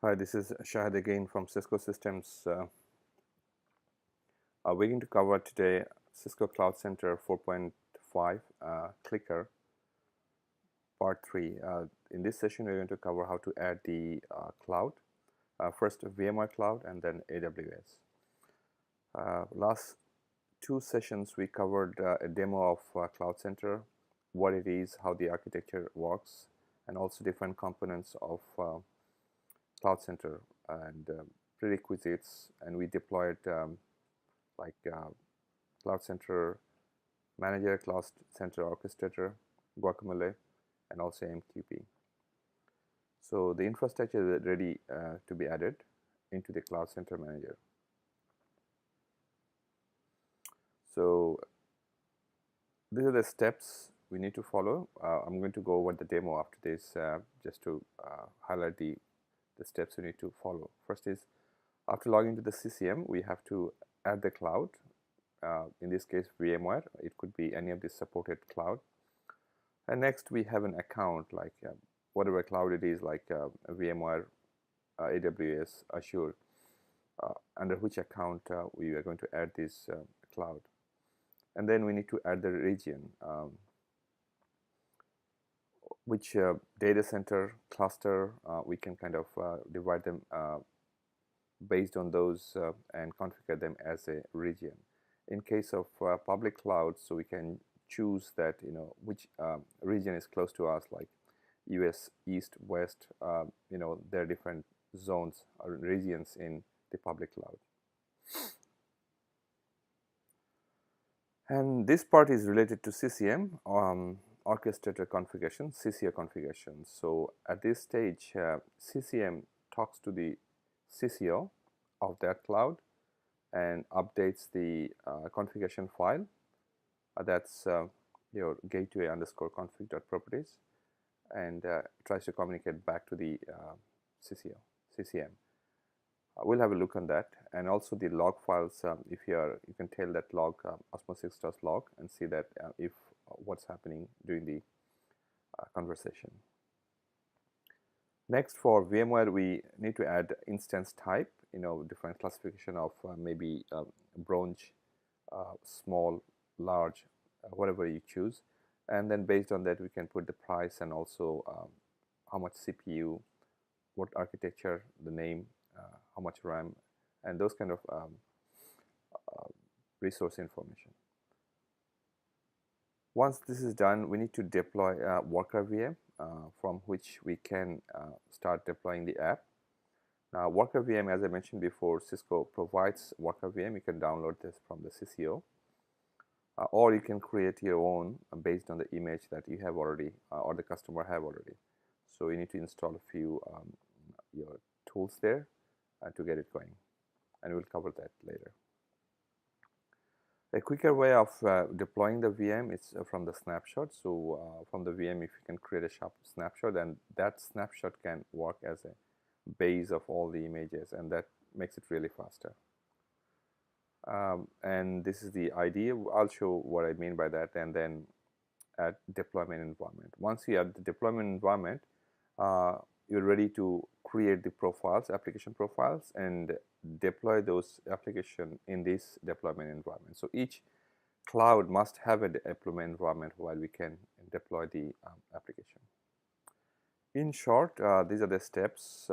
Hi, this is Shahid again from Cisco Systems. We're going to cover today Cisco CloudCenter 4.5 CliQr part 3. In this session, we're going to cover how to add the cloud. First VMware Cloud and then AWS. Last two sessions we covered a demo of CloudCenter, what it is, how the architecture works, and also different components of CloudCenter and prerequisites, and we deployed CloudCenter Manager, CloudCenter Orchestrator, Guacamole, and also AMQP. So the infrastructure is ready to be added into the CloudCenter Manager. So these are the steps we need to follow. I'm going to go over the demo after this just to highlight the steps we need to follow. First is, after logging to the CCM, we have to add the cloud. In this case, VMware. It could be any of the supported cloud. And next, we have an account, like whatever cloud it is, like VMware, AWS, Azure, under which account we are going to add this cloud. And then we need to add the region, which data center, cluster, we can kind of divide them based on those and configure them as a region. In case of public clouds, so we can choose that, which region is close to us, like US East, West, there are different zones or regions in the public cloud. And this part is related to CCM, orchestrator configuration, CCO configuration. So at this stage, CCM talks to the CCO of that cloud and updates the configuration file. That's your gateway underscore config.properties, and tries to communicate back to the CCM. We'll have a look on that, and also the log files. If you can tail that log osmosis.log and see that if what's happening during the conversation. Next, for VMware, we need to add instance type. Different classification of maybe bronze, small, large, whatever you choose, and then based on that we can put the price and also how much CPU, what architecture, the name, how much RAM, and those kind of resource information. Once this is done, we need to deploy a worker VM from which we can start deploying the app. Now, worker VM, as I mentioned before, Cisco provides worker VM. You can download this from the CCO, or you can create your own based on the image that you have already or the customer have already. So you need to install a few your tools there to get it going, and we'll cover that later. A quicker way of deploying the VM is from the snapshot. So from the VM, if you can create a sharp snapshot, then that snapshot can work as a base of all the images, and that makes it really faster. And this is the idea. I'll show what I mean by that, and then add deployment environment. Once you add the deployment environment, you're ready to create the profiles, application profiles, and deploy those applications in this deployment environment. So each cloud must have a deployment environment while we can deploy the application. In short, these are the steps.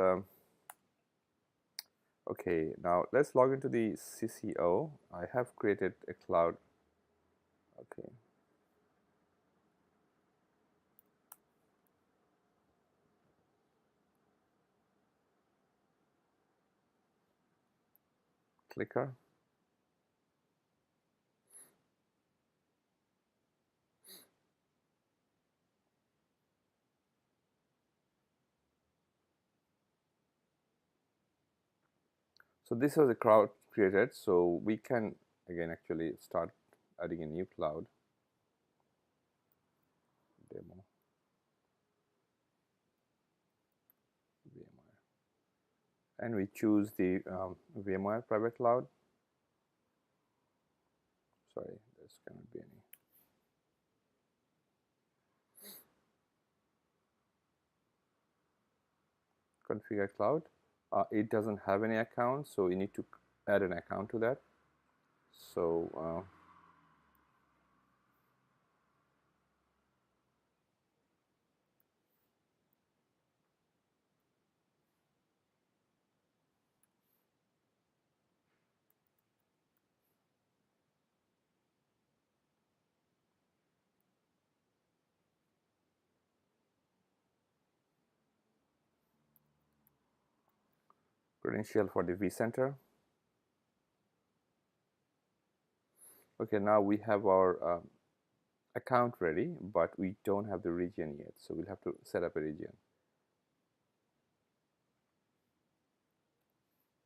Okay, now let's log into the CCO. I have created a cloud. Okay. CliQr. So this was a cloud created, so we can again actually start adding a new cloud demo. VMware, and we choose the VMware private cloud. Sorry, there's cannot be any. Configure cloud. It doesn't have any account, so you need to add an account to that. So credential for the vCenter. Okay, now we have our account ready, but we don't have the region yet, so we'll have to set up a region.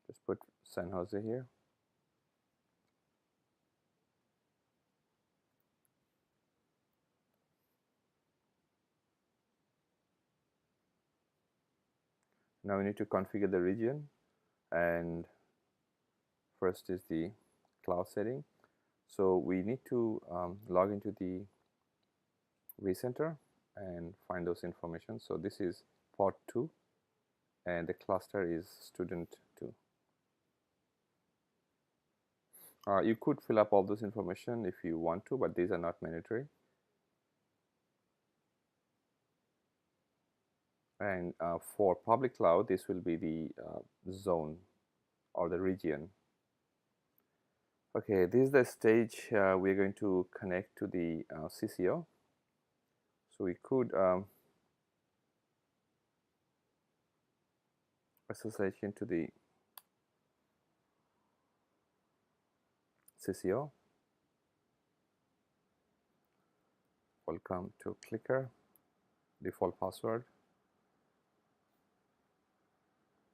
Just put San Jose here. Now we need to configure the region, and first is the cloud setting. So we need to log into the vCenter and find those information. So this is pod 2 and the cluster is student 2. You could fill up all this information if you want to, but these are not mandatory. And for public cloud, this will be the zone or the region. Okay, this is the stage we're going to connect to the CCO. So we could association to the CCO. Welcome to CliQr, default password,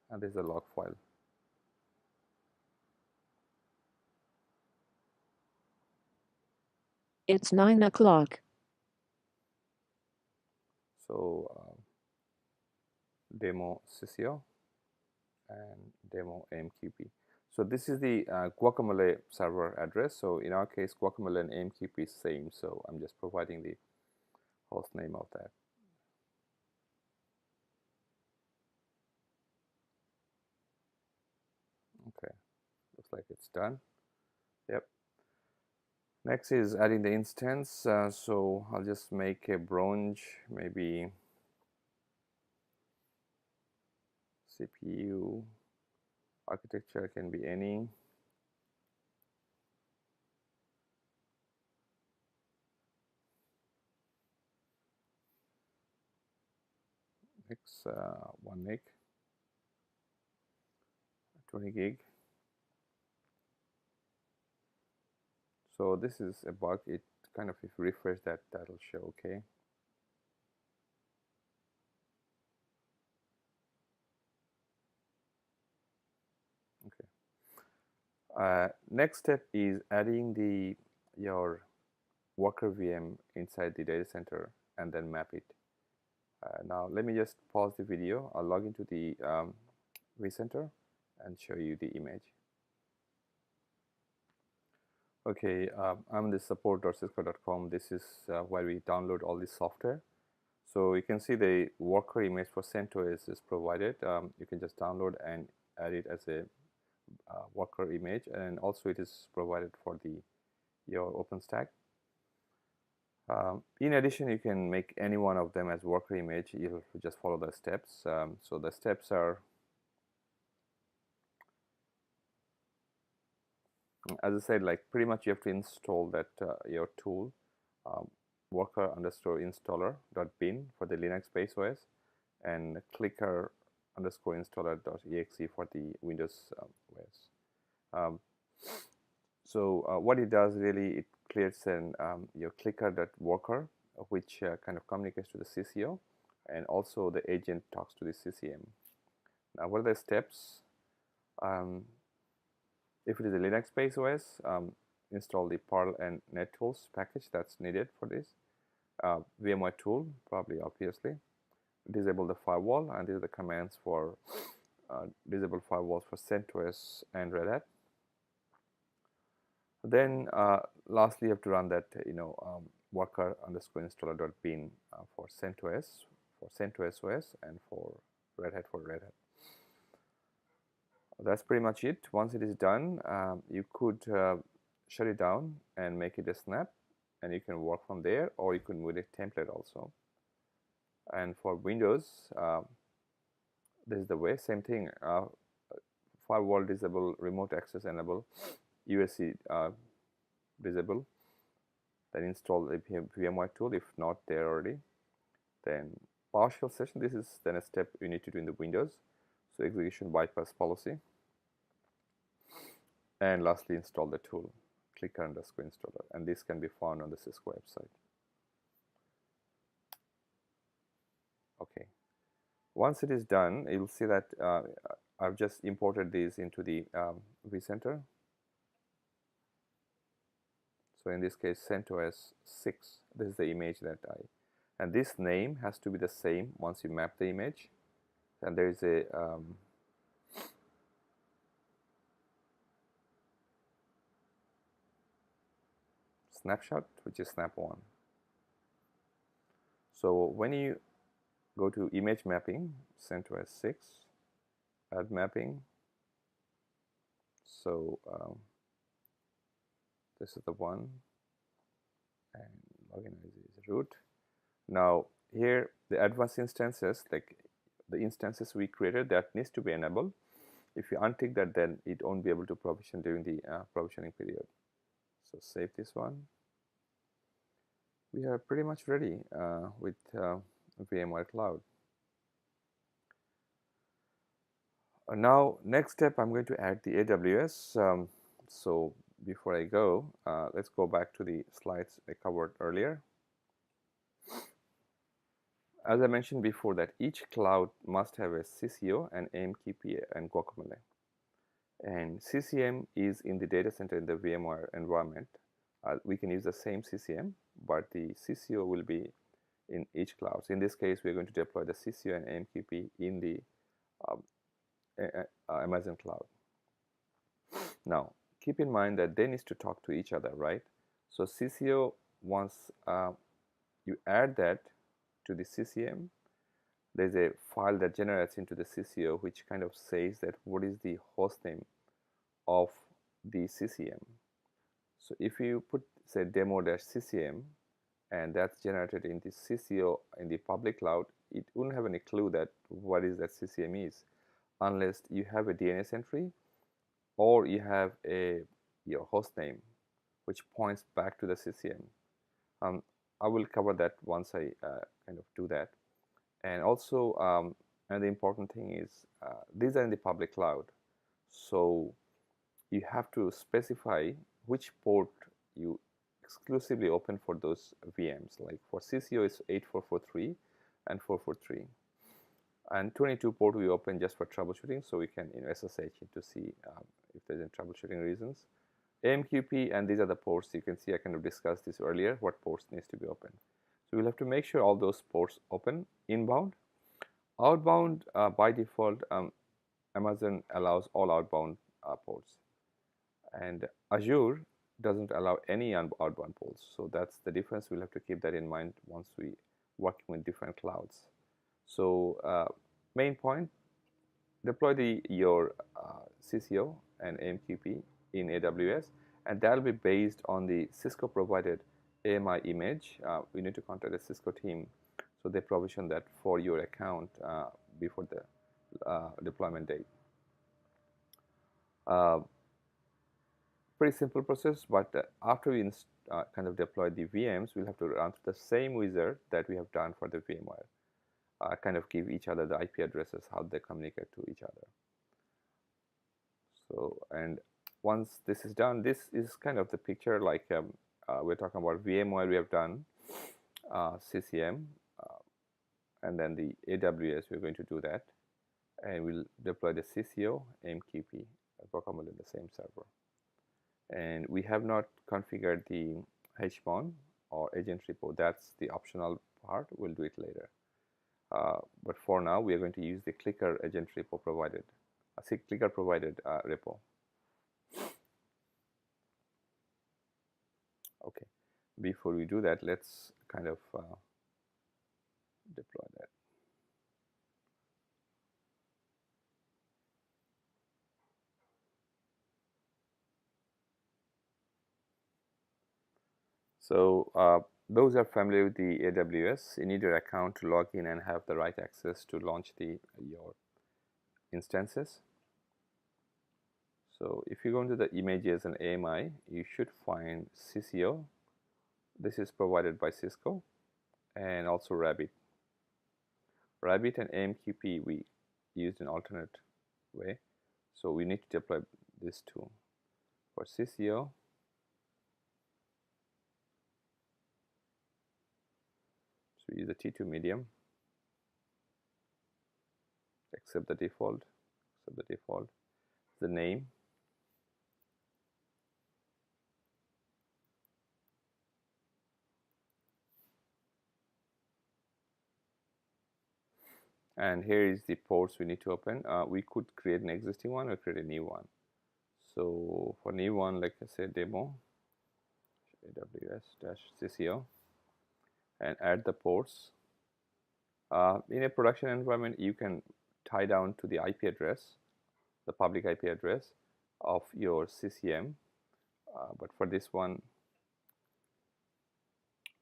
and this is a log file. It's 9 o'clock. So demo CCO and demo AMQP. So this is the Guacamole server address. So in our case, Guacamole and AMQP is same. So I'm just providing the host name of that. Okay, looks like it's done. Yep. Next is adding the instance. So I'll just make a bronze, maybe CPU. Architecture can be any. Next, 1 NIC, 20 gig. So this is a bug. It kind of, if you refresh that, that'll show okay. Next step is adding your worker VM inside the data center and then map it. Now let me just pause the video. I'll log into the vCenter and show you the image. Okay, I'm the support.cisco.com. This is where we download all this software. So you can see the worker image for CentOS is provided. You can just download and add it as a worker image, and also it is provided for your OpenStack. In addition, you can make any one of them as worker image. You'll just follow the steps. So the steps are, as I said, like pretty much you have to install that your tool, worker_installer.bin for the Linux based OS, and CliQr_installer.exe for the Windows OS. So what it does really, it creates your CliQr.worker, which kind of communicates to the CCO, and also the agent talks to the CCM. Now, what are the steps? If it is a Linux-based OS, install the Perl and NetTools package that's needed for this. VMware tool, probably obviously. Disable the firewall, and these are the commands for disable firewalls for CentOS and Red Hat. Then lastly, you have to run that worker_installer.bin for CentOS OS, and for Red Hat That's pretty much it. Once it is done, you could shut it down and make it a snap, and you can work from there, or you can with a template also. And for Windows, this is the way. Same thing. Firewall disable, remote access enable, USC disable. Then install a VMware tool if not there already. Then PowerShell session. This is then a step you need to do in the Windows. So execution bypass policy. And lastly, install the tool, CliQr_installer, and this can be found on the Cisco website. Okay. Once it is done, you'll see that I've just imported these into the vCenter. So in this case, CentOS 6. This is the image that and this name has to be the same once you map the image. And there is a snapshot, which is snap 1. So when you go to image mapping, CentOS 6, add mapping. So this is the one, and login is root. Now here the advanced instances, like the instances we created, that needs to be enabled. If you untick that, then it won't be able to provision during the provisioning period. So save this one. We are pretty much ready with VMware Cloud. Now next step, I'm going to add the AWS. So before I go, let's go back to the slides I covered earlier. As I mentioned before, that each cloud must have a CCO, and AMQP, and guacamole. And CCM is in the data center in the VMware environment. We can use the same CCM, but the CCO will be in each cloud. So in this case, we're going to deploy the CCO and AMQP in the Amazon cloud. Now, keep in mind that they need to talk to each other, right? So CCO, once you add that to the CCM, there's a file that generates into the CCO which kind of says that what is the host name of the CCM. So if you put, say, demo-CCM, and that's generated in the CCO in the public cloud, it wouldn't have any clue that what is that CCM is, unless you have a DNS entry or you have your host name which points back to the CCM. I will cover that once I kind of do that. And also, and the important thing is these are in the public cloud, so you have to specify which port you exclusively open for those VMs. Like for CCO is 8443 and 443, and 22 port we open just for troubleshooting, so we can SSH to see if there's any troubleshooting reasons. AMQP, and these are the ports. You can see I kind of discussed this earlier, what ports needs to be open. So we'll have to make sure all those ports open inbound. Outbound, by default, Amazon allows all outbound ports, and Azure doesn't allow any outbound ports. So that's the difference. We'll have to keep that in mind once we working with different clouds. So main point, deploy your CCO and AMQP in AWS, and that will be based on the Cisco provided AMI image. We need to contact the Cisco team, so they provision that for your account before the deployment date. Pretty simple process, but after we kind of deploy the VMs, we'll have to run through the same wizard that we have done for the VMware. Kind of give each other the IP addresses, how they communicate to each other. So, and once this is done, this is kind of the picture, like we're talking about VMware, we have done CCM, and then the AWS, we're going to do that, and we'll deploy the CCO, AMQP, guacamole in the same server. And we have not configured the HBON or agent repo. That's the optional part. We'll do it later. But for now, we are going to use the CliQr agent repo provided, CliQr provided repo. Okay. Before we do that, let's kind of deploy that. So those are familiar with the AWS, you need your account to log in and have the right access to launch your instances. So if you go into the images and AMI, you should find CCO. This is provided by Cisco, and also Rabbit. Rabbit and AMQP we used an alternate way, so we need to deploy this too. For CCO, so we use the T2 medium, accept the default, the name, and here is the ports we need to open. We could create an existing one or create a new one. So for new one, like I said, demo AWS-CCO, and add the ports. In a production environment, you can tie down to the IP address, the public IP address of your CCM, but for this one,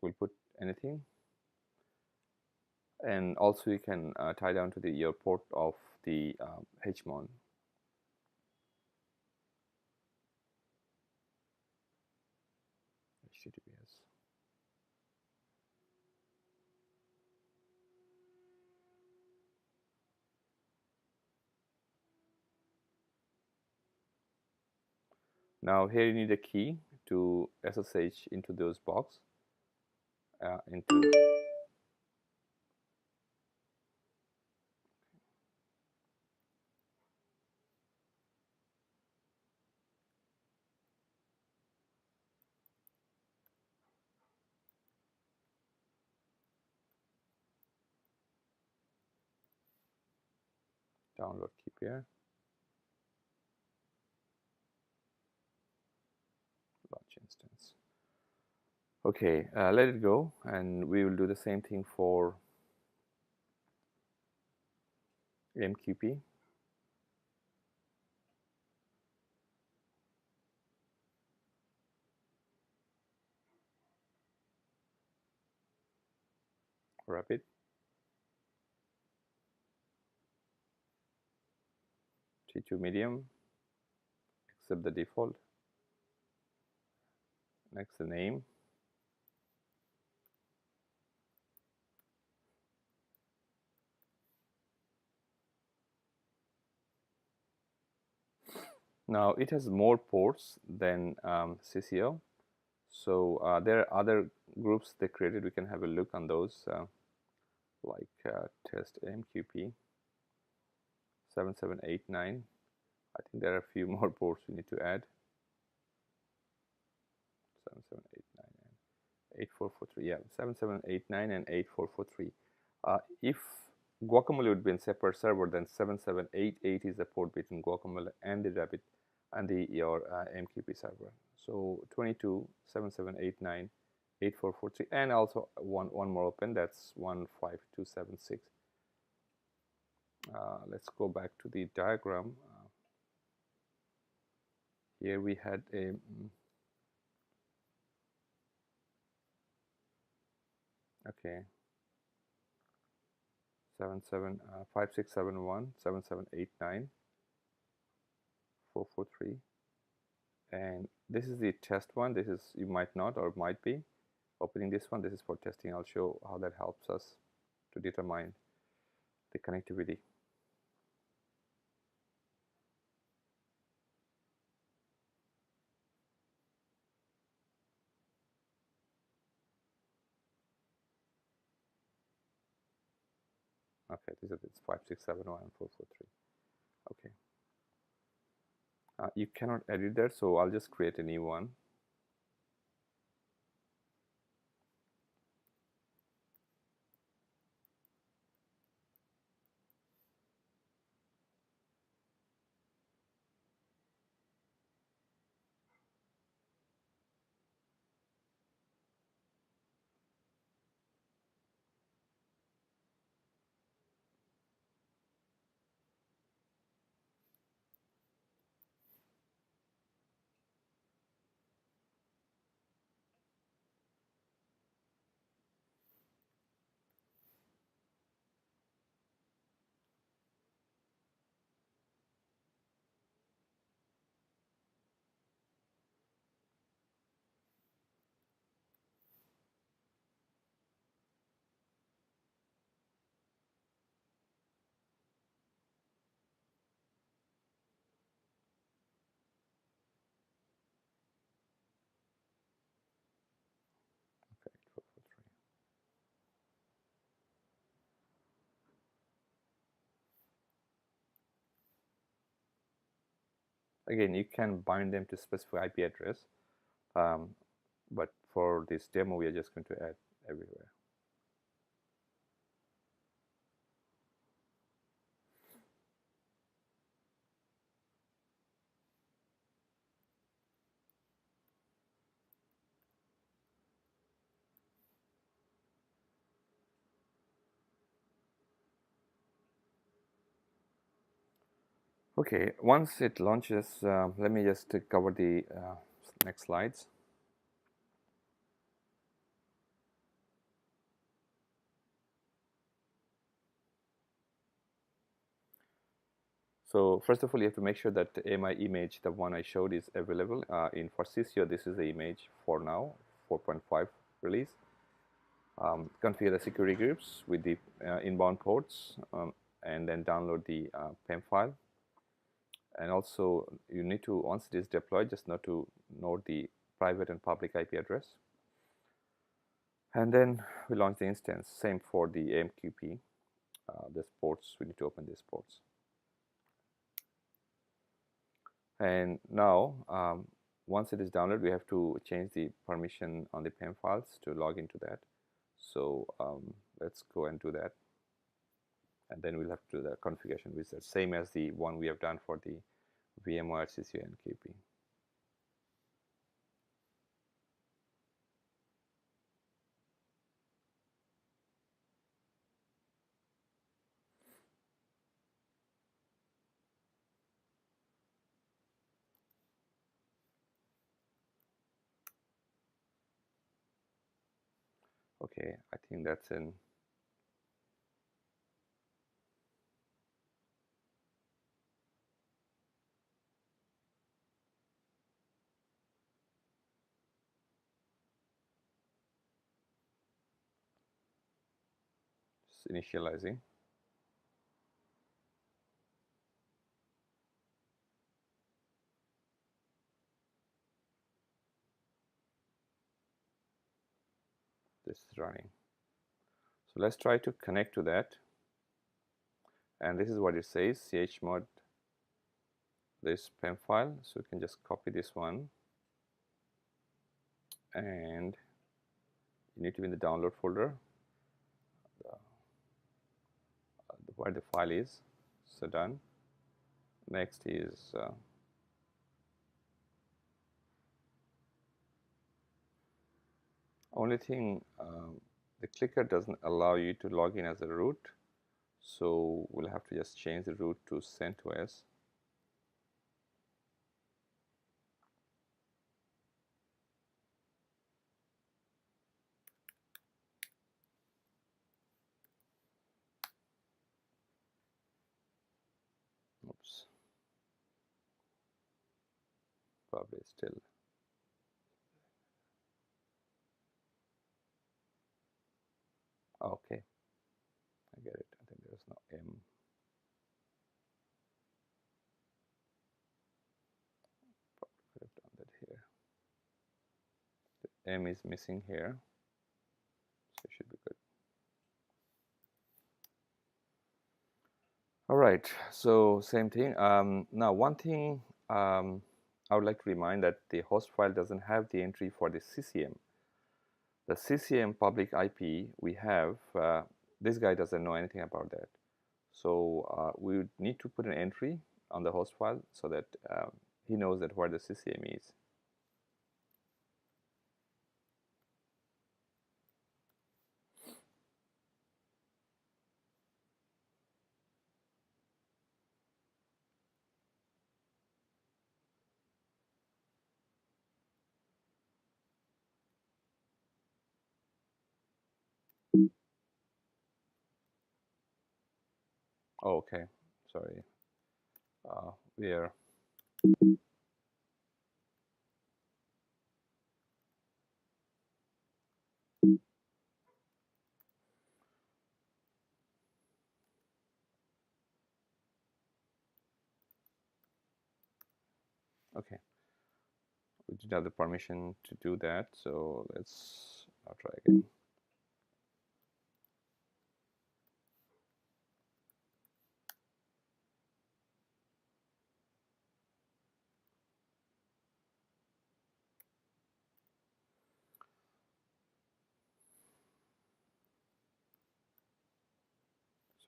we'll put anything. And also you can tie down to your port of the HMON. HTTPS. Now here you need a key to SSH into those box. Download CliQr, launch instance. Okay, let it go, and we will do the same thing for AMQP. Rapid. T2 medium, accept the default. Next, the name. Now it has more ports than CCO, so there are other groups they created. We can have a look on those, like test AMQP 7789. I think there are a few more ports we need to add. 7789 and 8443. Yeah, 7789 and 8443. If Guacamole would be in separate server, then 7788 is the port between Guacamole and the Rabbit and your AMQP server. So 22 7789 8443, and also one more open, that's 15276. Let's go back to the diagram. Here we had a okay, 5671 7789 443, and this is the test one. This is, you might not or might be opening this one. This is for testing. I'll show how that helps us to determine the connectivity. Okay, this is, it's 5671 and 443. Okay, you cannot edit that, so I'll just create a new one. again, you can bind them to specific IP address, but for this demo, we are just going to add everywhere. Okay, once it launches, let me just cover the next slides. So first of all, you have to make sure that the AMI image, the one I showed, is available. For CCO, this is the image for now, 4.5 release. Configure the security groups with the inbound ports, and then download the PEM file. And also, you need to, once it is deployed, just note the private and public IP address. And then we launch the instance. Same for the AMQP. These ports, we need to open these ports. And now, once it is downloaded, we have to change the permission on the PEM files to log into that. So let's go and do that. And then we'll have to do the configuration wizard, same as the one we have done for the VMware CCO AMQP. Okay, I think that's in. Just initializing. This is running. So let's try to connect to that. And this is what it says, chmod this PEM file. So we can just copy this one. And you need to be in the download folder where the file is. So done. Next is only thing, the CliQr doesn't allow you to log in as a root, so we'll have to just change the root to CentOS. Oops, probably still. Okay, I get it. I think there's no M. Probably could have done that here. The M is missing here, so it should be good. All right, so same thing. Now, one thing I would like to remind that the host file doesn't have the entry for the CCM. The CCM public IP we have, this guy doesn't know anything about that. So we would need to put an entry on the host file so that he knows that where the CCM is. Oh, okay, sorry. We are. Okay, we didn't have the permission to do that, so let's try again.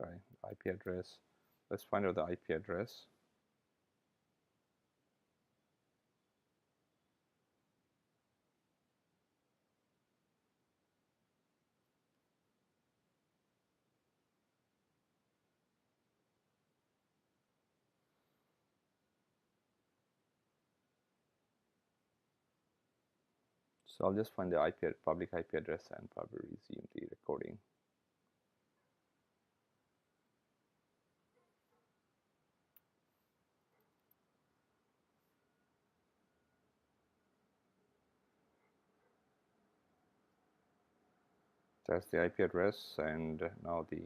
sorry, IP address. Let's find out the IP address. So I'll just find the public IP address and probably resume the recording. That's the IP address, and now the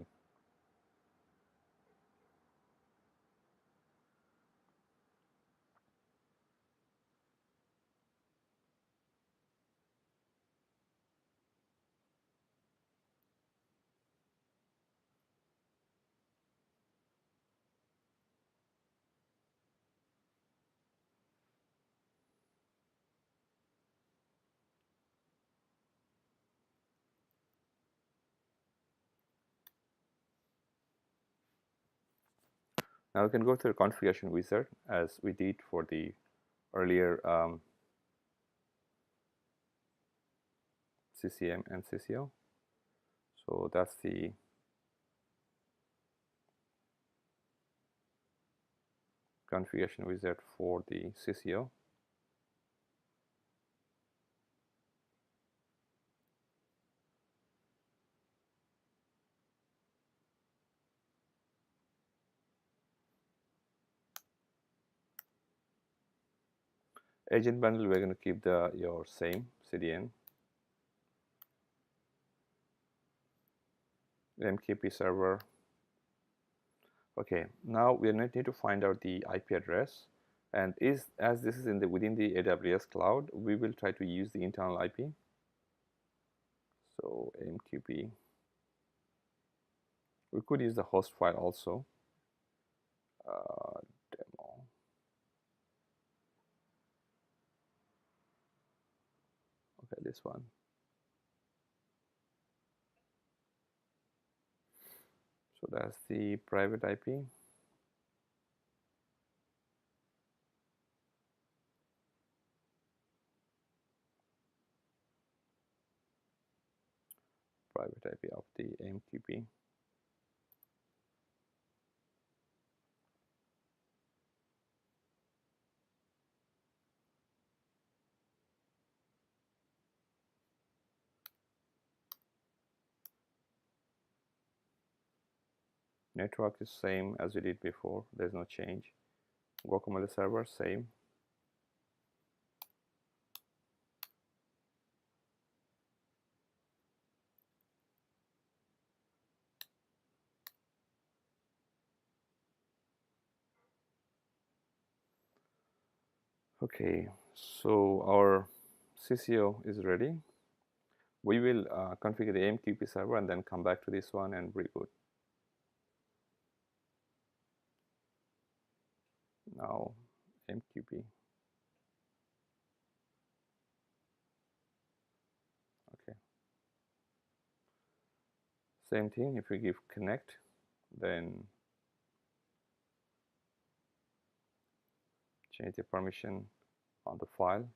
now we can go to the configuration wizard as we did for the earlier CCM and CCO. So that's the configuration wizard for the CCO. Agent bundle, we're going to keep your same CDN. AMQP server. Okay, now we need to find out the IP address, and as this is within the AWS cloud, we will try to use the internal IP. So AMQP. We could use the host file also. Demo. Okay, this one. So that's the private IP. Private IP of the AMQP. Network is same as we did before. There's no change. Guacamole server, same. Okay, so our CCO is ready. We will configure the AMQP server and then come back to this one and reboot. Now AMQP. Okay. Same thing, if we give connect, then change the permission on the file.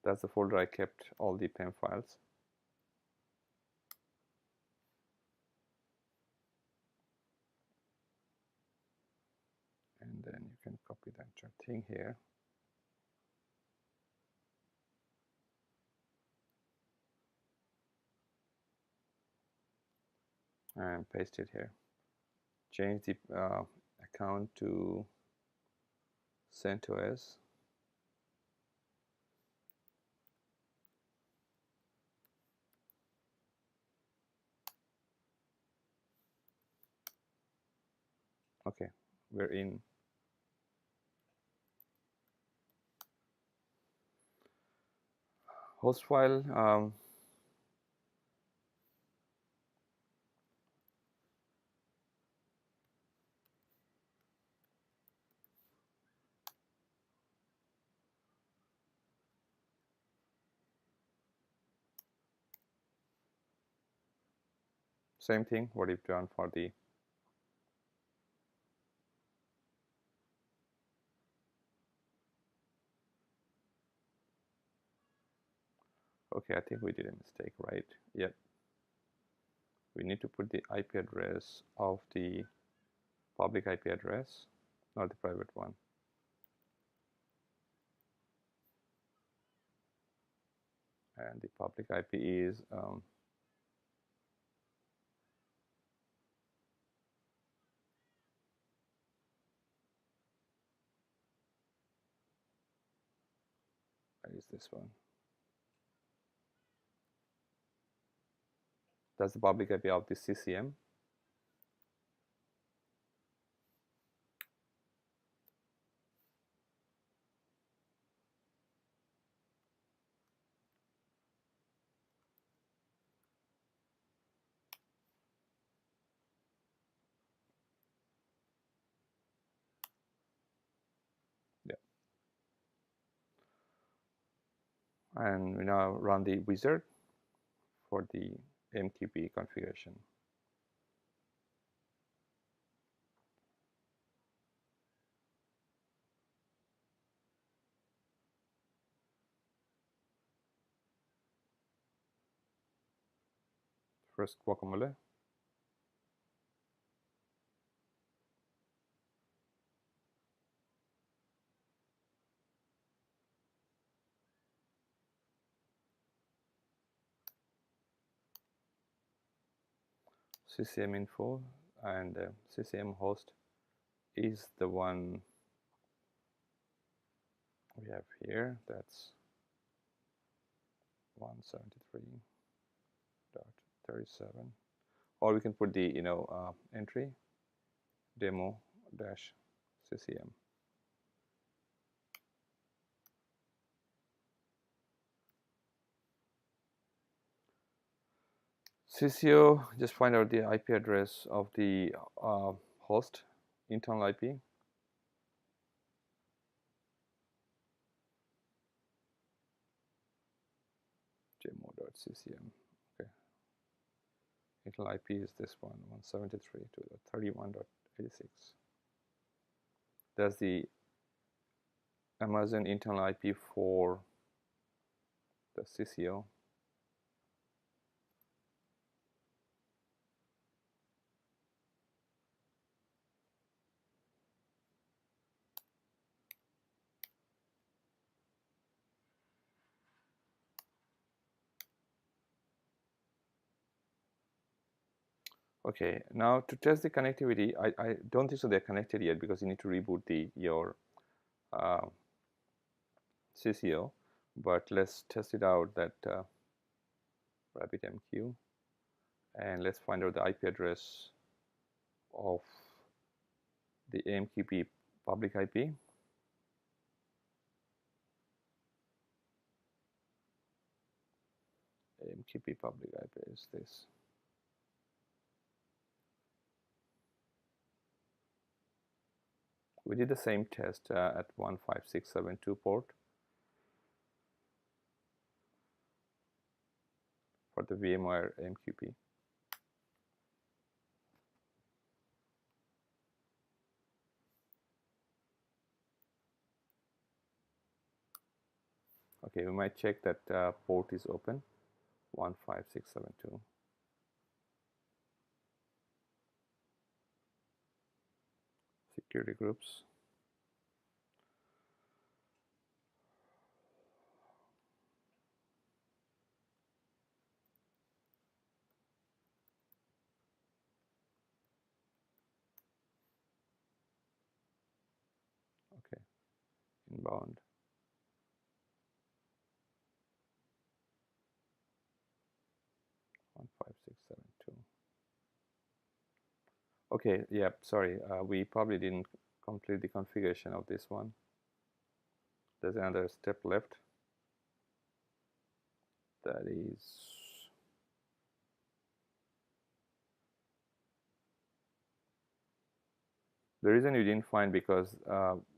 That's the folder I kept all the PEM files. And then you can copy that thing here. And paste it here. Change the account to CentOS. Okay, we're in. Host file. Same thing what we've done for the okay, I think we did a mistake, right? Yep. We need to put the IP address of the public IP address, not the private one. And the public IP is where is this one? That's the public IP of the CCM. Yeah. And we now run the wizard for the AMQP configuration. First guacamole. CCM info, and CCM host is the one we have here. That's 173.37, or we can put the entry demo-CCM. CCO, just find out the IP address of the host, internal IP. demo.ccm. Okay. Internal IP is this one, 173.31.86. That's the Amazon internal IP for the CCO. Okay, now to test the connectivity, I don't think so they're connected yet because you need to reboot your CCO, but let's test it out, that RabbitMQ, and let's find out the IP address of the AMQP public IP. AMQP public IP is this. We did the same test at 15672 port for the VMware AMQP. Okay, we might check that port is open, 15672. Security groups. Okay, inbound. Okay, yeah, sorry, we probably didn't complete the configuration of this one. There's another step left. That is the reason you didn't find, because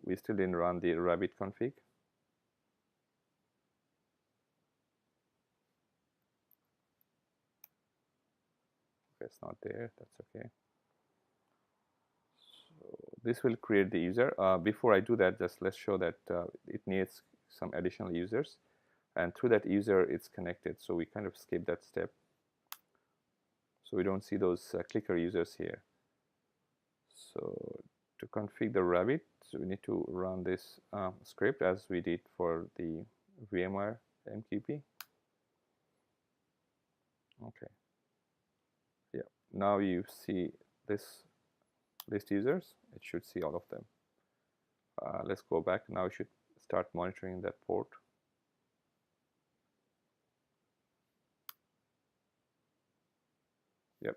we still didn't run the Rabbit config. Okay, it's not there. That's okay. So this will create the user. Before I do that, just let's show that it needs some additional users, and through that user it's connected. So we kind of skip that step. So we don't see those CliQr users here. So to configure the Rabbit, so we need to run this script as we did for the VMware AMQP. Okay. Yeah. Now you see this list users. It should see all of them. Let's go back. Now we should start monitoring that port. Yep.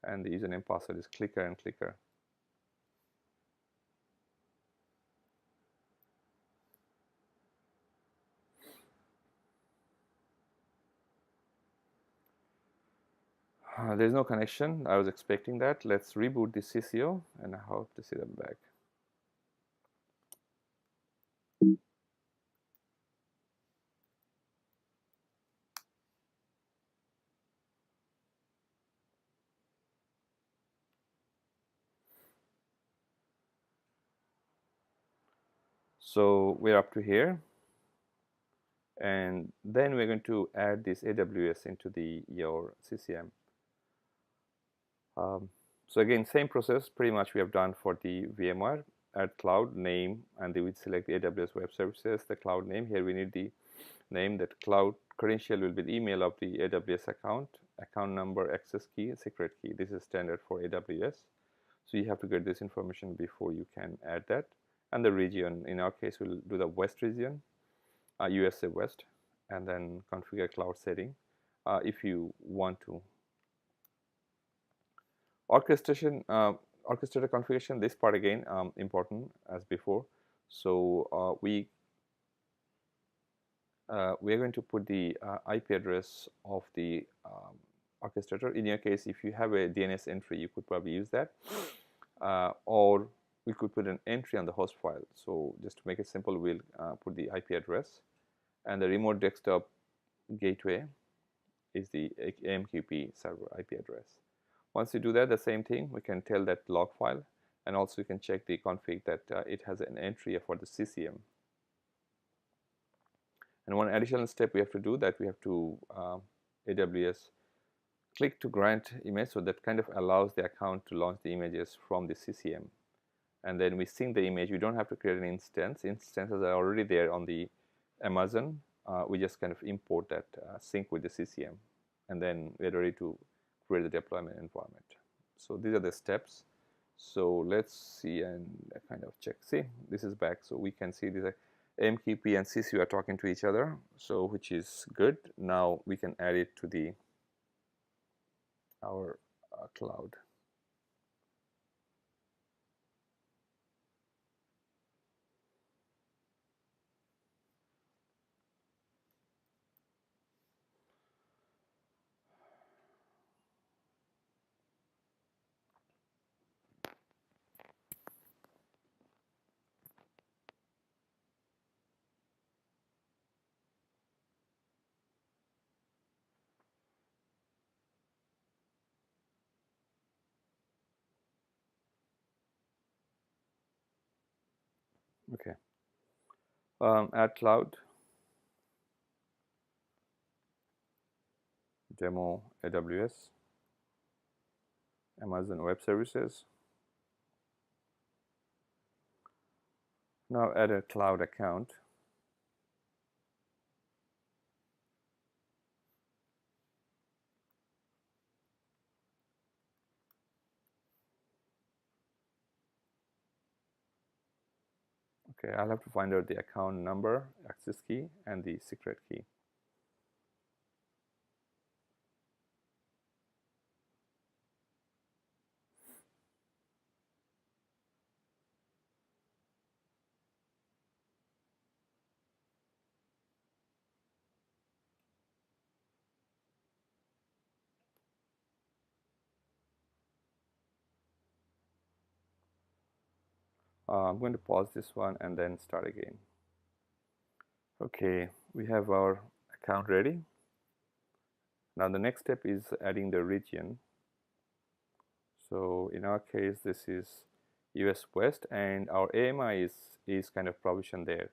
And the username password is CliQr and CliQr. There's no connection. I was expecting that. Let's reboot the CCO and I hope to see them back. So we're up to here, and then we're going to add this AWS into your CCM. So again, same process pretty much we have done for the VMware. Add cloud name, and then we select the AWS Web Services, the cloud name. Here we need the name. That cloud credential will be the email of the AWS account number, access key, secret key. This is standard for AWS. So you have to get this information before you can add that. And the region, in our case, we'll do the West region, USA West, and then configure cloud setting if you want to. Orchestrator configuration, this part again important as before. So we are going to put the IP address of the orchestrator. In your case, if you have a DNS entry, you could probably use that, or we could put an entry on the host file. So just to make it simple, we'll put the IP address, and the remote desktop gateway is the AMQP server IP address. Once you do that, the same thing, we can tell that log file, and also you can check the config that it has an entry for the CCM. And one additional step we have to do, that we have to AWS click to grant image, so that kind of allows the account to launch the images from the CCM. And then we sync the image. We don't have to create an instance. Instances are already there on the Amazon. We just kind of import that sync with the CCM, and then we're ready to create the deployment environment. So these are the steps. So let's see and kind of check. See, this is back, so we can see these AMQP and CCO are talking to each other, so which is good. Now we can add it to our cloud. Okay. Add cloud, demo AWS, Amazon Web Services. Now add a cloud account. Okay, I'll have to find out the account number, access key, and the secret key. I'm going to pause this one and then start again. Okay, we have our account ready. Now the next step is adding the region. So in our case, this is US West, and our AMI is kind of provisioned there.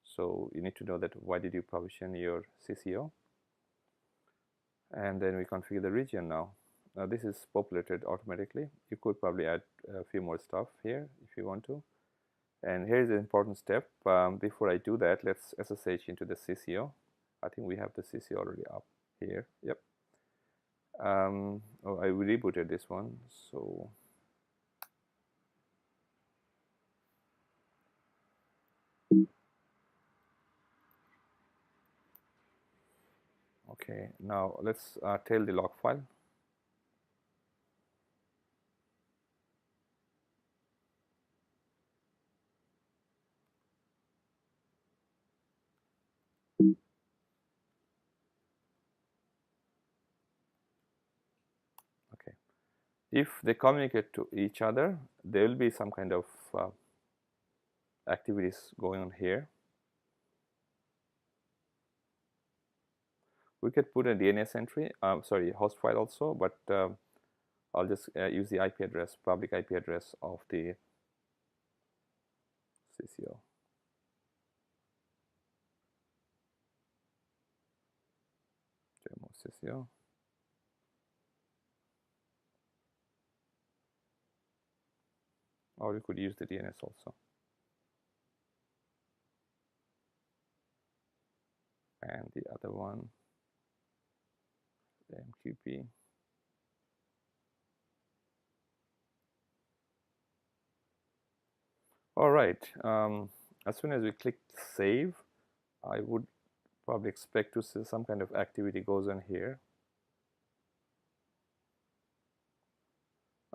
So you need to know that why did you provision your CCO, and then we configure the region now. Now this is populated automatically. You could probably add a few more stuff here if you want to. And here's the important step. Before I do that, let's SSH into the CCO. I think we have the CCO already up here. Yep. Oh, I rebooted this one, so okay. Now let's tail the log file. Okay. If they communicate to each other, there will be some kind of activities going on here. We could put a DNS entry, sorry, host file also, but I'll just use the IP address, public IP address of the CCO. Demo CCO. Or you could use the DNS also. And the other one, the AMQP. All right. As soon as we click save, I would probably expect to see some kind of activity goes on here.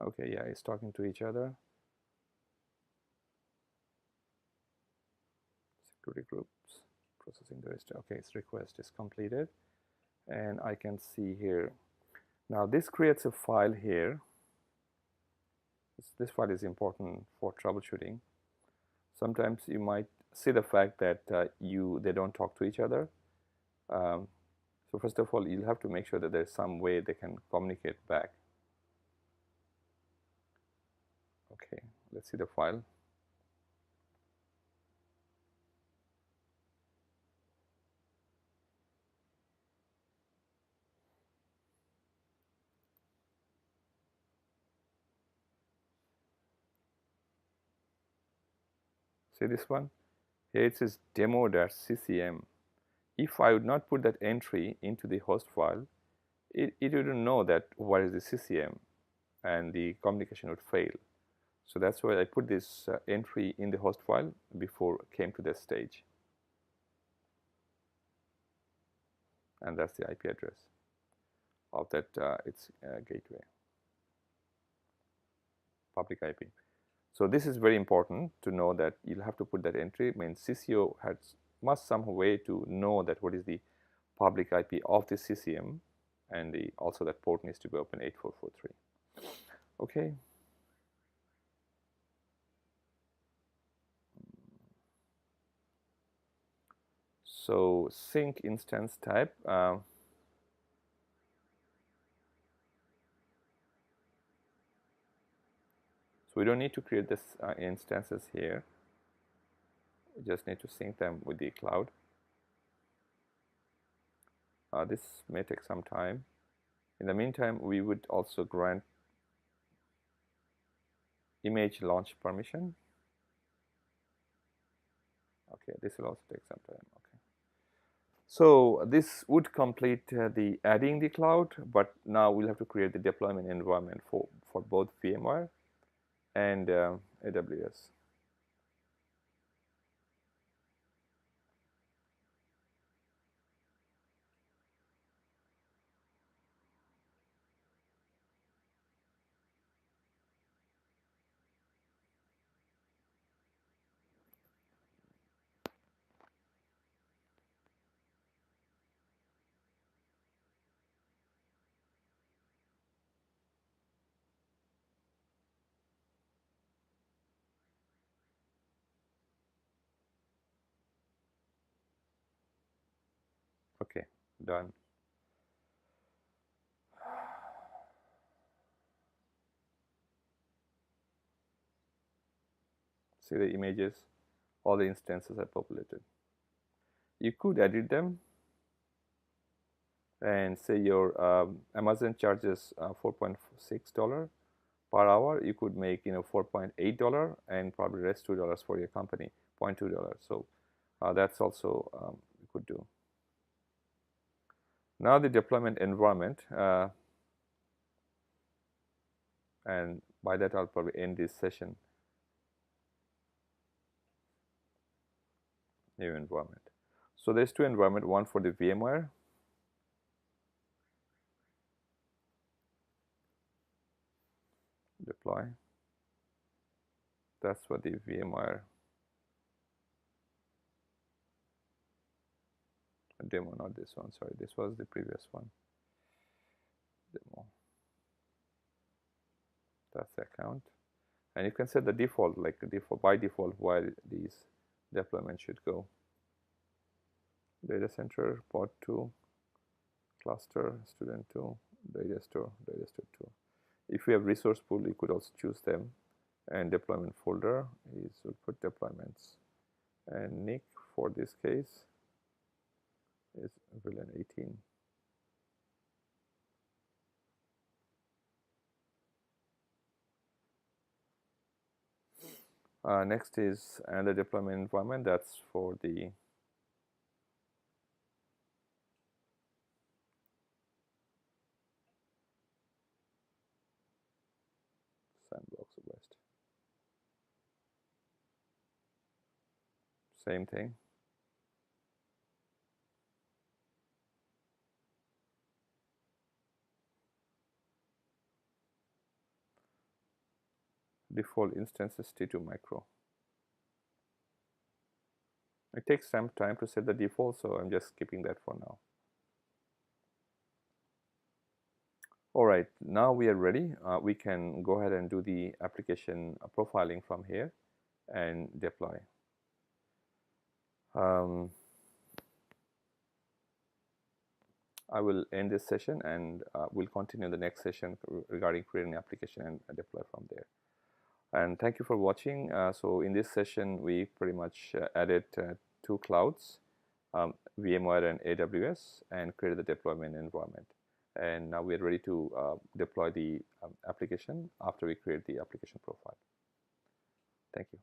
Okay, yeah, it's talking to each other. Security groups, processing the rest. Okay, its request is completed. And I can see here. Now this creates a file here. This file is important for troubleshooting. Sometimes you might see the fact that they don't talk to each other. So first of all, you'll have to make sure that there's some way they can communicate back. Okay, let's see the file. See this one? Here it says demo.ccm. If I would not put that entry into the host file, it wouldn't know that what is the CCM, and the communication would fail. So that's why I put this entry in the host file before it came to this stage. And that's the IP address of that its gateway, public IP. So this is very important to know that you'll have to put that entry. I mean, CCO must some way to know that what is the public IP of the CCM, and also that port needs to be open 8443. Okay. So sync instance type. So we don't need to create this instances here. We just need to sync them with the cloud. This may take some time. In the meantime, we would also grant image launch permission. Okay, this will also take some time. Okay. So this would complete the adding the cloud, but now we'll have to create the deployment environment for both VMware and AWS. Okay, done. See the images, all the instances are populated. You could edit them and say your Amazon charges $4.6 per hour. You could make $4.8 and probably rest $2 for your company, $0.2. So that's also you could do. Now the deployment environment, and by that I'll probably end this session. New environment. So there's two environments, one for the VMware. Deploy. That's for the VMware demo, not this one. Sorry, this was the previous one. Demo. That's the account. And you can set the default, like default by default, where these deployments should go. Data center, pod 2, cluster, student 2, data store 2. If you have resource pool, you could also choose them. And deployment folder is we'll put deployments. And NIC for this case is VLAN 18. Next is another deployment environment. That's for the sandbox list. Same thing. Default instances T2 micro. It takes some time to set the default, so I'm just skipping that for now. All right, now we are ready. We can go ahead and do the application profiling from here and deploy. I will end this session and we'll continue the next session regarding creating an application and deploy from there. And thank you for watching. So in this session, we pretty much added two clouds, VMware and AWS, and created the deployment environment. And now we are ready to deploy the application after we create the application profile. Thank you.